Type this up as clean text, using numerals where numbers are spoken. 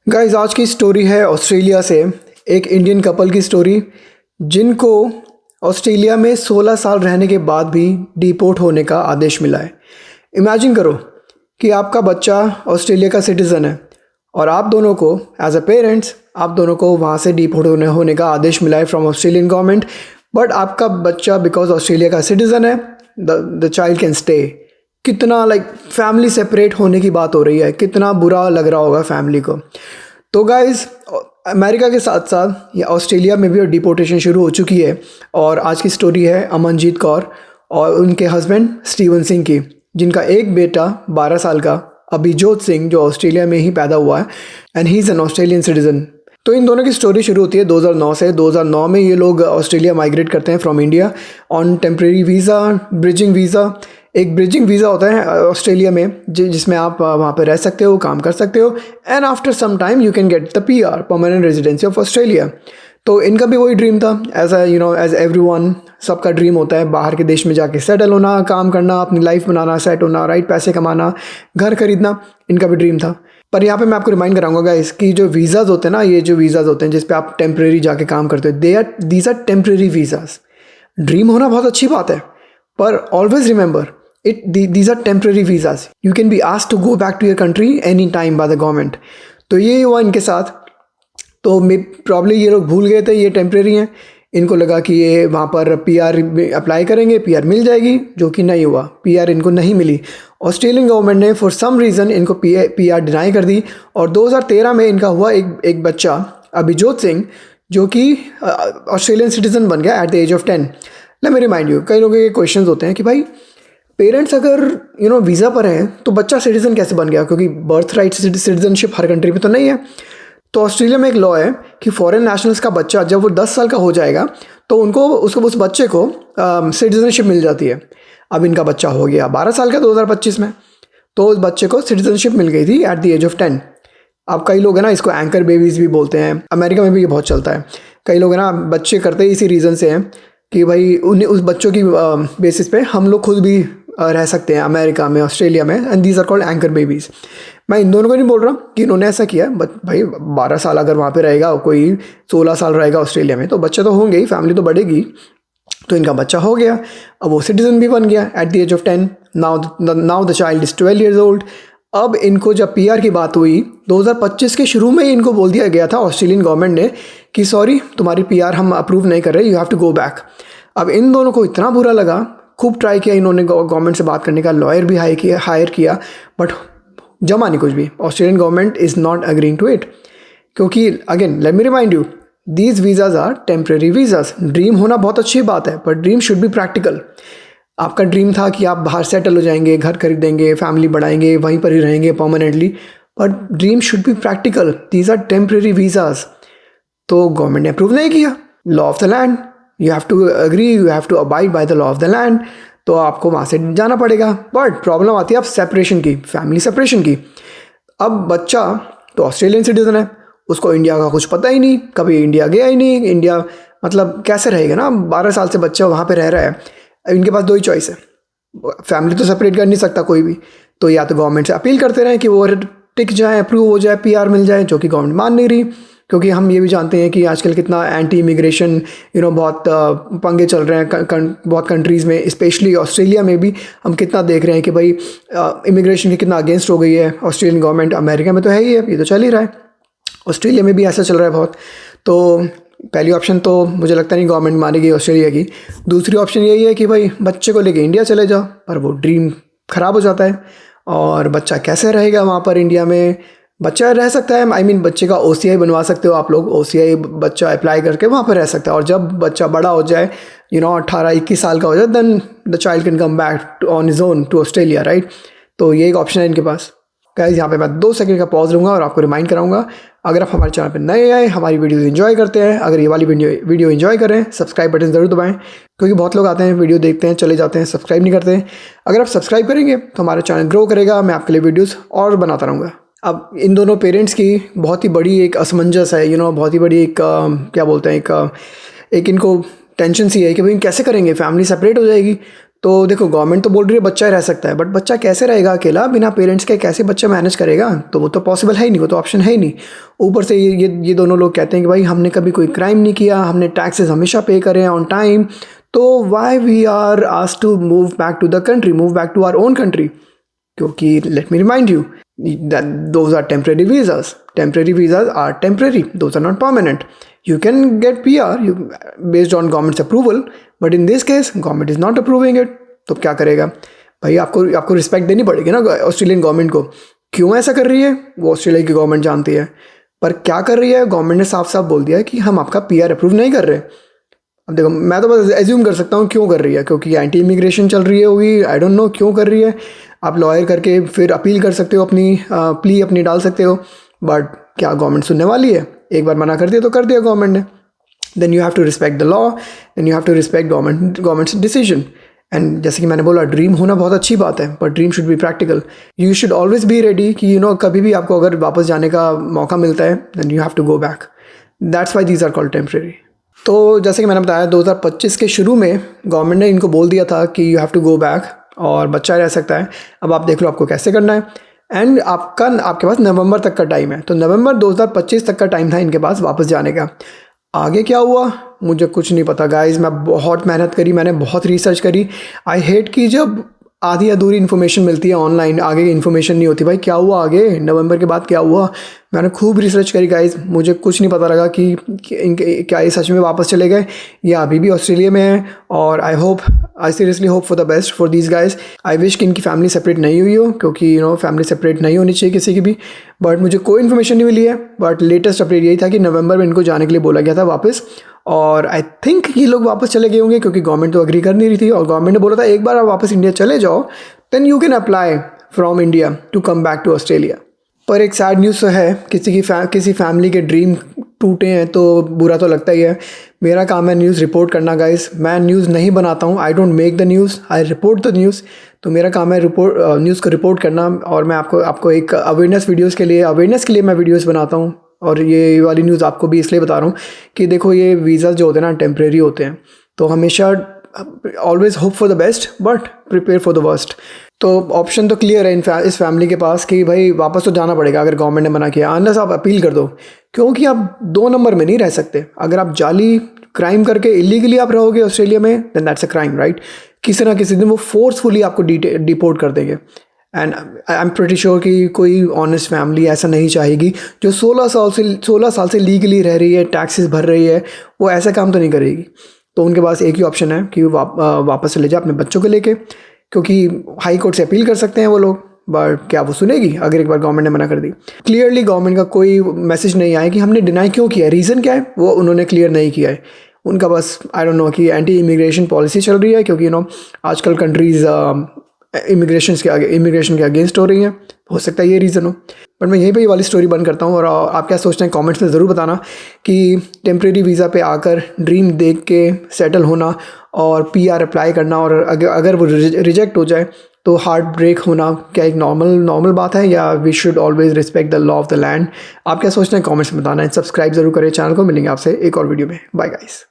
Guys आज की story है ऑस्ट्रेलिया से एक इंडियन कपल की स्टोरी जिनको ऑस्ट्रेलिया में 16 साल रहने के बाद भी डिपोर्ट होने का आदेश मिला है। इमेजिन करो कि आपका बच्चा ऑस्ट्रेलिया का सिटीज़न है और आप दोनों को एज अ पेरेंट्स आप दोनों को वहाँ से डिपोर्ट होने का आदेश मिला है फ्रॉम ऑस्ट्रेलियन गवर्नमेंट। बट आपका बच्चा बिकॉज ऑस्ट्रेलिया का सिटीज़न है द चाइल्ड कैन स्टे। कितना फैमिली सेपरेट होने की बात हो रही है, कितना बुरा लग रहा होगा फैमिली को। तो गाइस अमेरिका के साथ साथ ये ऑस्ट्रेलिया में भी डिपोर्टेशन शुरू हो चुकी है और आज की स्टोरी है अमनजीत कौर और उनके हस्बैंड स्टीवन सिंह की, जिनका एक बेटा 12 साल का अभिजोत सिंह जो ऑस्ट्रेलिया में ही पैदा हुआ है and he is an Australian citizen. तो इन दोनों की स्टोरी शुरू होती है 2009 से। 2009 में ये लोग ऑस्ट्रेलिया माइग्रेट करते हैं from India on temporary visa, bridging visa. एक ब्रिजिंग वीज़ा होता है ऑस्ट्रेलिया में जिसमें आप वहाँ पर रह सकते हो, काम कर सकते हो and after some time you can get the PR, permanent residency of Australia. तो इनका भी वही ड्रीम था एज एवरीवन, सबका ड्रीम होता है बाहर के देश में जाके सेटल होना, काम करना, अपनी लाइफ बनाना, सेट होना, राइट, पैसे कमाना, घर खरीदना, इनका भी ड्रीम था। पर यहाँ पे मैं आपको रिमाइंड कराऊंगा गाइस कि जो वीज़ाज़ होते हैं ना, ये जो वीज़ाज़ होते हैं जिस पे आप टेम्प्रेरी जाके काम करते हो, these are temporary visas. Dream होना बहुत अच्छी बात है पर always remember these are temporary visas. You can be asked to go back to your country any time by the government. तो ये हुआ इनके साथ। तो प्रॉब्ली ये लोग भूल गए थे ये टेम्प्रेरी हैं। इनको लगा कि ये वहाँ पर PR अप्लाई करेंगे, PR मिल जाएगी, जो कि नहीं हुआ। PR इनको नहीं मिली। ऑस्ट्रेलियन गवर्नमेंट ने फॉर सम रीज़न इनको PR डिनाई कर दी और 2013 में इनका हुआ एक बच्चा अभिजोत सिंह जो कि ऑस्ट्रेलियन सिटीज़न बन गया at the age of 10। Let me remind you, कई लोगों के क्वेश्चन होते हैं कि भाई पेरेंट्स अगर वीज़ा पर हैं तो बच्चा सिटीज़न कैसे बन गया, क्योंकि बर्थ राइट सिटीजनशिप हर कंट्री में तो नहीं है। तो ऑस्ट्रेलिया में एक लॉ है कि फॉरेन नेशनल्स का बच्चा जब वो 10 साल का हो जाएगा तो उस बच्चे को सिटीजनशिप मिल जाती है। अब इनका बच्चा हो गया 12 साल का 2025 में, तो उस बच्चे को सिटीजनशिप मिल गई थी एट द एज ऑफ 10। अब कई लोग हैं ना, इसको एंकर बेबीज़ भी बोलते हैं, अमेरिका में भी ये बहुत चलता है। कई लोग हैं ना, बच्चे करते ही इसी रीज़न से हैं कि भाई उन्हें उस बच्चों की बेसिस पे हम लोग खुद भी रह सकते हैं अमेरिका में, ऑस्ट्रेलिया में, and these are called anchor babies. मैं इन दोनों को नहीं बोल रहा कि इन्होंने ऐसा किया, बट भाई 12 साल अगर वहाँ पे रहेगा, कोई 16 साल रहेगा ऑस्ट्रेलिया में, तो बच्चे तो होंगे ही, फैमिली तो बढ़ेगी। तो इनका बच्चा हो गया, अब वो सिटीज़न भी बन गया at the age of 10। Now the child is 12 years old। अब इनको जब PR की बात हुई 2025 के शुरू में ही इनको बोल दिया गया था ऑस्ट्रेलियन गवर्नमेंट ने कि सॉरी, तुम्हारी PR हम अप्रूव नहीं कर रहे, you have to go back. अब इन दोनों को इतना बुरा लगा, खूब ट्राई किया इन्होंने गवर्नमेंट से बात करने का, लॉयर भी हायर किया, बट जमा नहीं कुछ भी। Australian government is not agreeing to it, क्योंकि again let me remind you, these visas are temporary visas. Dream होना बहुत अच्छी बात है पर ड्रीम शुड बी प्रैक्टिकल। आपका ड्रीम था कि आप बाहर सेटल हो जाएंगे, घर खरीदेंगे, फैमिली बढ़ाएंगे, वहीं पर ही रहेंगे permanently, but dream should be practical. These are temporary visas. तो गवर्नमेंट ने अप्रूव नहीं किया। Law of the land, you have to agree, you have to abide by the law of the land. तो आपको वहाँ से जाना पड़ेगा। बट प्रॉब्लम आती है अब सेपरेशन की, फैमिली सेपरेशन की। अब बच्चा तो ऑस्ट्रेलियन सिटीज़न है, उसको इंडिया का कुछ पता ही नहीं, कभी इंडिया गया ही नहीं। इंडिया मतलब कैसे रहेगा ना, 12 साल से बच्चा वहाँ पे रह रहा है। इनके पास दो ही चॉइस है, फैमिली तो सेपरेट कर नहीं सकता कोई भी, तो या तो गवर्नमेंट से अपील करते रहें कि वो टिक जाए, अप्रूव हो जाए, PR मिल जाए, जो कि गवर्नमेंट मान नहीं रही। क्योंकि हम ये भी जानते हैं कि आजकल कितना एंटी इमिग्रेशन बहुत पंगे चल रहे हैं बहुत कंट्रीज़ में, स्पेशली ऑस्ट्रेलिया में भी हम कितना देख रहे हैं कि भाई इमिग्रेशन की कितना अगेंस्ट हो गई है ऑस्ट्रेलियन गवर्नमेंट। अमेरिका में तो है ही है, ये तो चल ही रहा है, ऑस्ट्रेलिया में भी ऐसा चल रहा है बहुत। तो पहली ऑप्शन तो मुझे लगता नहीं गवर्नमेंट मानेगी ऑस्ट्रेलिया की। दूसरी ऑप्शन यही है कि भाई बच्चे को लेके इंडिया चले जाओ, पर वो ड्रीम ख़राब हो जाता है और बच्चा कैसे रहेगा वहाँ पर इंडिया में। बच्चा रह सकता है, बच्चे का OCI बनवा सकते हो आप लोग, OCI बच्चा अप्लाई करके वहाँ पर रह सकता है। और जब बच्चा बड़ा हो जाए 18-21 साल का हो जाए, then the child can come back on his own to Australia, right. तो ये एक ऑप्शन है इनके पास। गाइस यहाँ पे मैं 2 सेकंड का पॉज लूँगा और आपको रिमाइंड कराऊंगा, अगर आप हमारे चैनल पर नए आए, हमारी वीडियो एंजॉय करते हैं, अगर ये वाली वीडियो एंजॉय करें, सब्सक्राइब बटन ज़रूर दबाएं, क्योंकि बहुत लोग आते हैं, वीडियो देखते हैं, चले जाते हैं, सब्सक्राइब नहीं करते। अगर आप सब्सक्राइब करेंगे तो हमारा चैनल ग्रो करेगा, मैं आपके लिए वीडियोज़ और बनाता रहूँगा। अब इन दोनों पेरेंट्स की बहुत ही बड़ी एक असमंजस है, बहुत ही बड़ी एक क्या बोलते हैं, एक इनको टेंशन सी है कि भाई कैसे करेंगे, फैमिली सेपरेट हो जाएगी। तो देखो गवर्नमेंट तो बोल रही है बच्चा रह सकता है, बट बच्चा कैसे रहेगा अकेला बिना पेरेंट्स के, कैसे बच्चा मैनेज करेगा? तो वो तो पॉसिबल है ही नहीं, वो तो ऑप्शन है ही नहीं। ऊपर से ये दोनों लोग कहते हैं कि भाई हमने कभी कोई क्राइम नहीं किया, हमने टैक्सेस हमेशा पे करे ऑन टाइम, तो why we are asked to move back to the country, move back to our own country? क्योंकि let me remind you that those are temporary visas. Temporary visas are temporary. Those are not permanent. You can get PR based on government's approval, but in this case, government is not approving it. तो क्या करेगा भाई? आपको respect देनी पड़ेगी ना Australian government को। क्यों ऐसा कर रही है वो ऑस्ट्रेलिया की गवर्नमेंट जानती है, पर क्या कर रही है गवर्नमेंट ने साफ साफ बोल दिया है कि हम आपका PR अप्रूव नहीं कर रहे। अब देखो मैं तो बस एज्यूम कर सकता हूँ क्यों कर रही है, क्योंकि एंटी इमिग्रेशन चल रही है होगी, आई डोंट नो क्यों कर रही है। आप लॉयर करके फिर अपील कर सकते हो, अपनी प्ली अपनी डाल सकते हो, बट क्या गवर्नमेंट सुनने वाली है? एक बार मना कर दिया तो कर दिया गवर्नमेंट ने। Then you have to respect the law, then you have to respect government's decision. And जैसे कि मैंने बोला, ड्रीम होना बहुत अच्छी बात है, but dream should be practical. You should always be ready कि कभी भी आपको अगर वापस जाने का मौका मिलता है, then you have to go back. That's why these are called temporary. तो जैसे कि मैंने बताया 2025 के शुरू में गवर्नमेंट ने इनको बोल दिया था कि you have to go back और बच्चा रह सकता है। अब आप देख लो आपको कैसे करना है। एंड आपके पास नवंबर तक का टाइम है, तो नवंबर 2025 तक का टाइम था इनके पास वापस जाने का। आगे क्या हुआ मुझे कुछ नहीं पता गाइज। मैं बहुत मेहनत करी, मैंने बहुत रिसर्च करी। आई हेट कि जब आधी अधूरी इन्फॉर्मेशन मिलती है ऑनलाइन, आगे की इन्फॉर्मेशन नहीं होती। भाई क्या हुआ आगे, नवंबर के बाद क्या हुआ? मैंने खूब रिसर्च करी गाइज, मुझे कुछ नहीं पता लगा कि इनके क्या ये सच में वापस चले गए या अभी भी ऑस्ट्रेलिया में है। और I seriously hope for the best for these guys. I wish कि इनकी फैमिली सेपरेट नहीं हुई हो, क्योंकि फैमिली सेपरेट नहीं होनी चाहिए किसी की भी। बट मुझे कोई इन्फॉर्मेशन नहीं मिली है। बट लेटेस्ट अपडेट यही था कि नवंबर में इनको जाने के लिए बोला गया था वापस, और आई थिंक ये लोग वापस चले गए होंगे, क्योंकि गवर्नमेंट तो अग्री कर नहीं रही थी। और गवर्नमेंट ने बोला था एक बार आप वापस इंडिया चले जाओ, then you can apply from India to come back to Australia. पर एक सैड न्यूज़ तो है, किसी फैमिली के ड्रीम टूटे हैं तो बुरा तो लगता ही है। मेरा काम है न्यूज़ रिपोर्ट करना गाइस। मैं न्यूज़ नहीं बनाता हूँ, I don't make the news, I report the news. तो मेरा काम है न्यूज़ को रिपोर्ट करना। और मैं आपको एक अवेयरनेस के लिए मैं वीडियोज़ बनाता हूँ। और ये वाली न्यूज़ आपको भी इसलिए बता रहा हूँ कि देखो ये वीज़ा जो होते हैं ना टेम्परेरी होते हैं, तो हमेशा always hope for the best but prepare for the worst. तो ऑप्शन तो क्लियर है इस फैमिली के पास कि भाई वापस तो जाना पड़ेगा अगर गवर्नमेंट ने मना किया, अनलेस आप अपील कर दो, क्योंकि आप 2 नंबर में नहीं रह सकते। अगर आप जाली क्राइम करके इलीगली आप रहोगे ऑस्ट्रेलिया में, then that's a crime, right? किसी ना किसी दिन वो फोर्सफुली आपको डिपोर्ट कर देंगे। And I am pretty sure कि कोई ऑनेस्ट फैमिली ऐसा नहीं चाहेगी जो 16 साल से लीगली रह रही है, टैक्सेस भर रही है, वो ऐसा काम तो नहीं करेगी। तो उनके पास एक ही ऑप्शन है कि वापस चले जाए अपने बच्चों को लेके, क्योंकि हाई कोर्ट से अपील कर सकते हैं वो लोग। बट क्या वो सुनेगी अगर एक बार गवर्नमेंट ने मना कर दी? क्लियरली गवर्नमेंट का कोई मैसेज नहीं आया कि हमने डिनाई क्यों किया है, रीज़न क्या है, वो उन्होंने क्लियर नहीं किया है। उनका बस आई डोंट नो कि एंटी इमिग्रेशन पॉलिसी चल रही है, क्योंकि आजकल कंट्रीज़ इमिग्रेशन के अगेंस्ट हो रही हैं। हो सकता है ये रीज़न हो। बट मैं यहीं पे ये वाली स्टोरी बंद करता हूँ। और आप क्या सोचते हैं कमेंट्स में ज़रूर बताना कि टेम्प्रेरी वीज़ा पे आकर ड्रीम देख के सेटल होना और PR अप्लाई करना, और अगर वो रिजेक्ट हो जाए तो हार्ट ब्रेक होना क्या एक नॉर्मल बात है, या we should always respect the law of the land? आप क्या सोचते हैं कमेंट्स में बताना है। सब्सक्राइब ज़रूर करें चैनल को। मिलेंगे आपसे एक और वीडियो में। Bye guys.